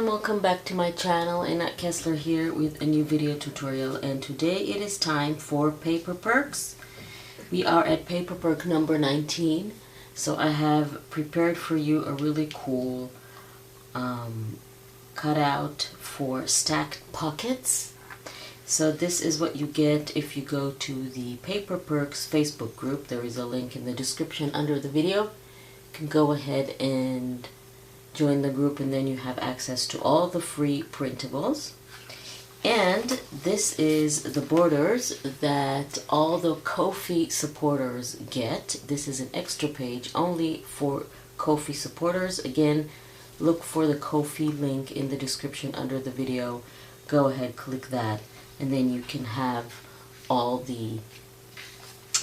welcome back to my channel. Annette Kessler here with a new video tutorial, and today it is time for paper perks. We are at paper perk number 19, so I have prepared for you a really cool cutout for stacked pockets. So this is what you get if you go to the Paper Perks Facebook group. There is a link in the description under the video. You can go ahead and join the group, and then you have access to all the free printables. And this is the borders that all the Ko-fi supporters get. This is an extra page only for Ko-fi supporters. Again, look for the Ko-fi link in the description under the video. Go ahead, click that, and then you can have all the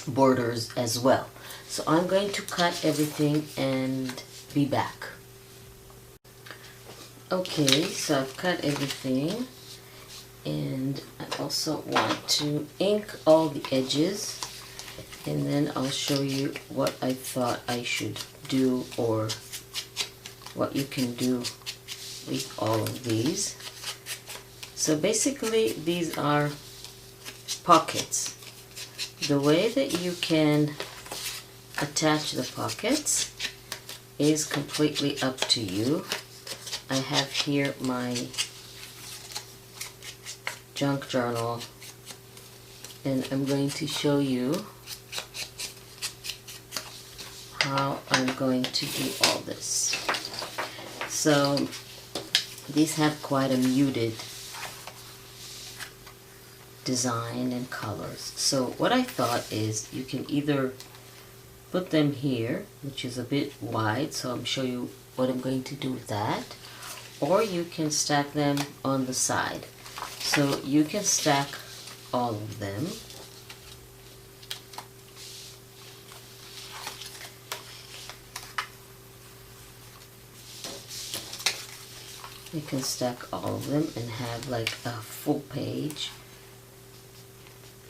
borders as well. So I'm going to cut everything and be back. Okay, so I've cut everything, and I also want to ink all the edges, and then I'll show you what I thought I should do, or what you can do with all of these. So basically these are pockets. The way that you can attach the pockets is completely up to you. I have here my junk journal, and I'm going to show you how I'm going to do all this. So these have quite a muted design and colors. So what I thought is you can either put them here, which is a bit wide, so I'm showing you what I'm going to do with that, or you can stack them on the side. So you can stack all of them. You can stack all of them and have like a full page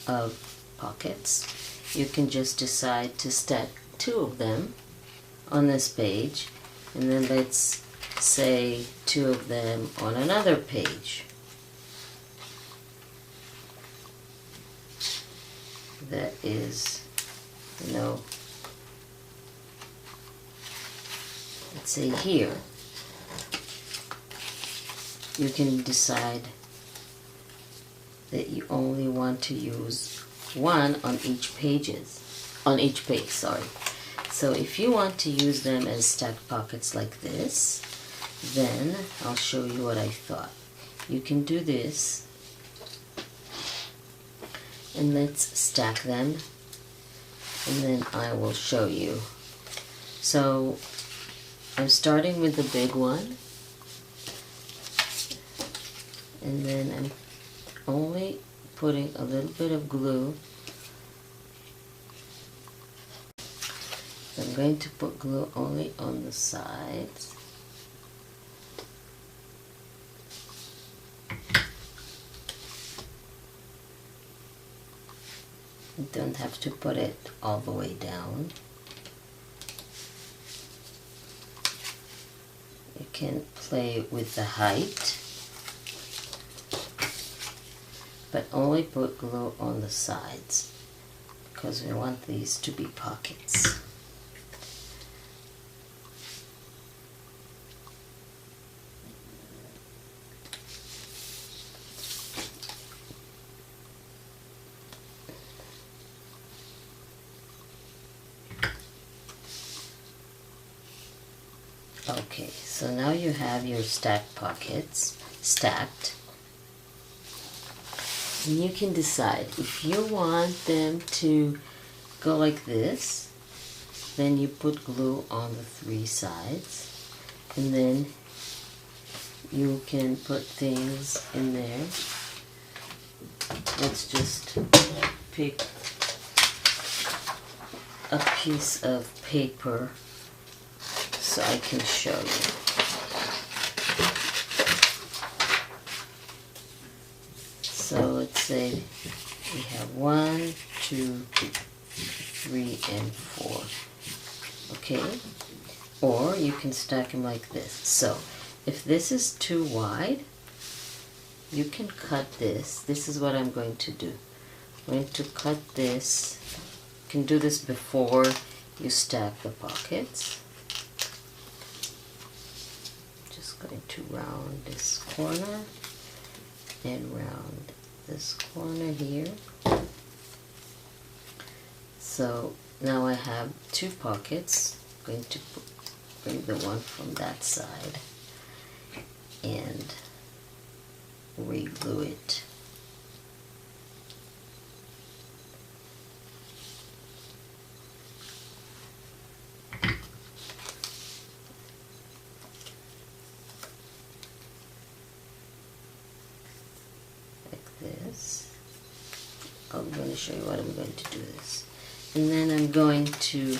of pockets. You can just decide to stack 2 of them on this page, and then let's say 2 of them on another page. That is, you know, let's say here. You can decide that you only want to use 1 on each page, sorry. So if you want to use them as stacked pockets like this, then I'll show you what I thought. You can do this, and let's stack them, and then I will show you. So I'm starting with the big one, and then I'm only putting a little bit of glue. I'm going to put glue only on the sides. You don't have to put it all the way down. You can play with the height, but only put glue on the sides because we want these to be pockets. Okay, so now you have your stacked pockets stacked. And you can decide if you want them to go like this, then you put glue on the 3 sides, and then you can put things in there. Let's just pick a piece of paper so I can show you. So let's say we have 1, 2, 3, and 4. Okay? Or you can stack them like this. So If this is too wide, you can cut this. This is what I'm going to do. I'm going to cut this. You can do this before you stack the pockets. Just going to round this corner and round this corner here. So now I have two pockets. I'm going to bring the one from that side and re-glue it. Like this. I'm going to show you what I'm going to do this. And then I'm going to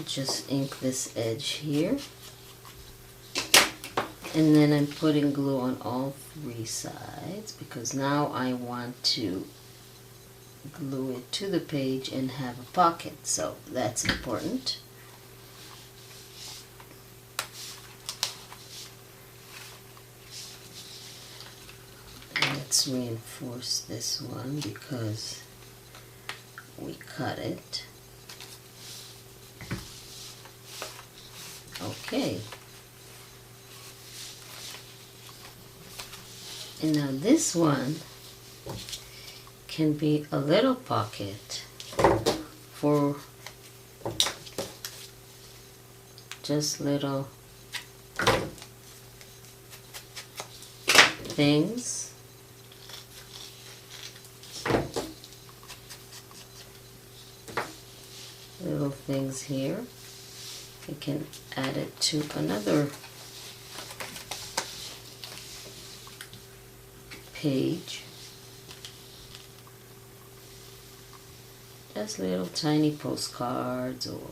just ink this edge here, and then I'm putting glue on all three sides because now I want to glue it to the page and have a pocket, so that's important. And let's reinforce this one because we cut it. Okay. And now this one can be a little pocket for just little things. Little things here. You can add it to another page. Just little tiny postcards or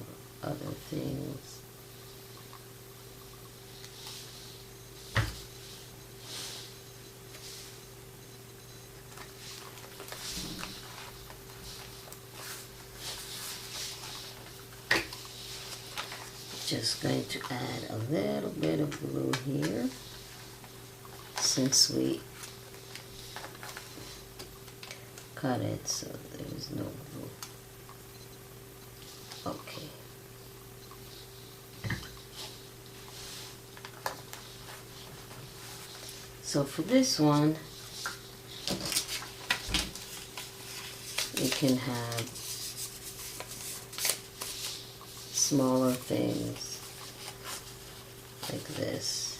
other things. Just going to add a little bit of glue here since we cut it, so there's no glue. Okay. So for this one, you can have smaller things like this.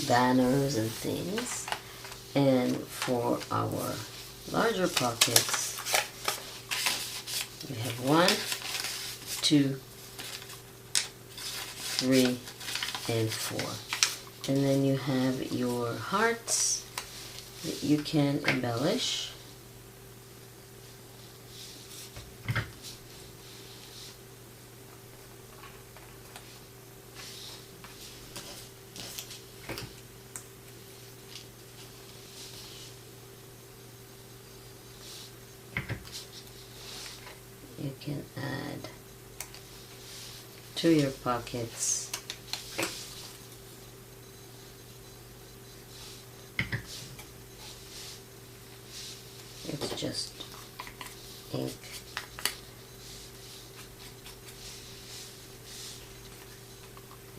Banners and things. And for our larger pockets, we have 1, 2, 3, and 4. And then you have your hearts that you can embellish. You can add to your pockets it's just ink.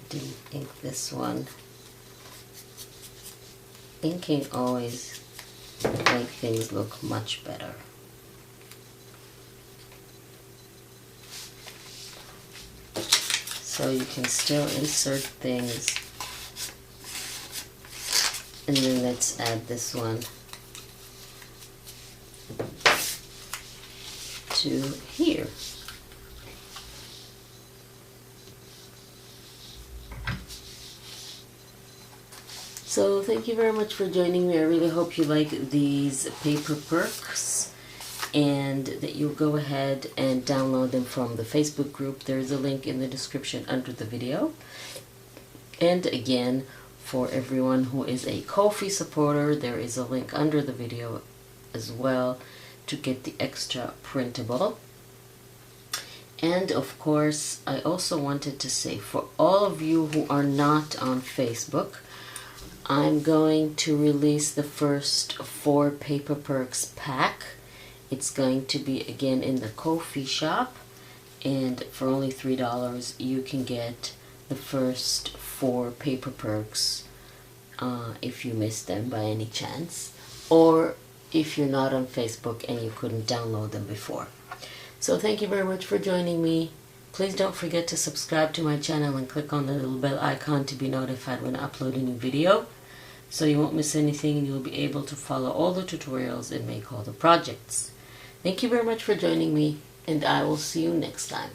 Didn't ink this one. Inking always makes things look much better. So you can still insert things. And then let's add this one to here. So thank you very much for joining me. I really hope you like these paper perks and that you'll go ahead and download them from the Facebook group. There's a link in the description under the video. And again, for everyone who is a Ko-fi supporter, there is a link under the video as well to get the extra printable. And of course, I also wanted to say, for all of you who are not on Facebook, I'm going to release the first 4 Paper Perks pack. It's going to be again in the Ko-fi shop, and for only $3 you can get the first 4 Paper Perks if you missed them by any chance, or if you're not on Facebook and you couldn't download them before. So thank you very much for joining me. Please don't forget to subscribe to my channel and click on the little bell icon to be notified when I upload a new video, so you won't miss anything and you'll be able to follow all the tutorials and make all the projects. Thank you very much for joining me, and I will see you next time.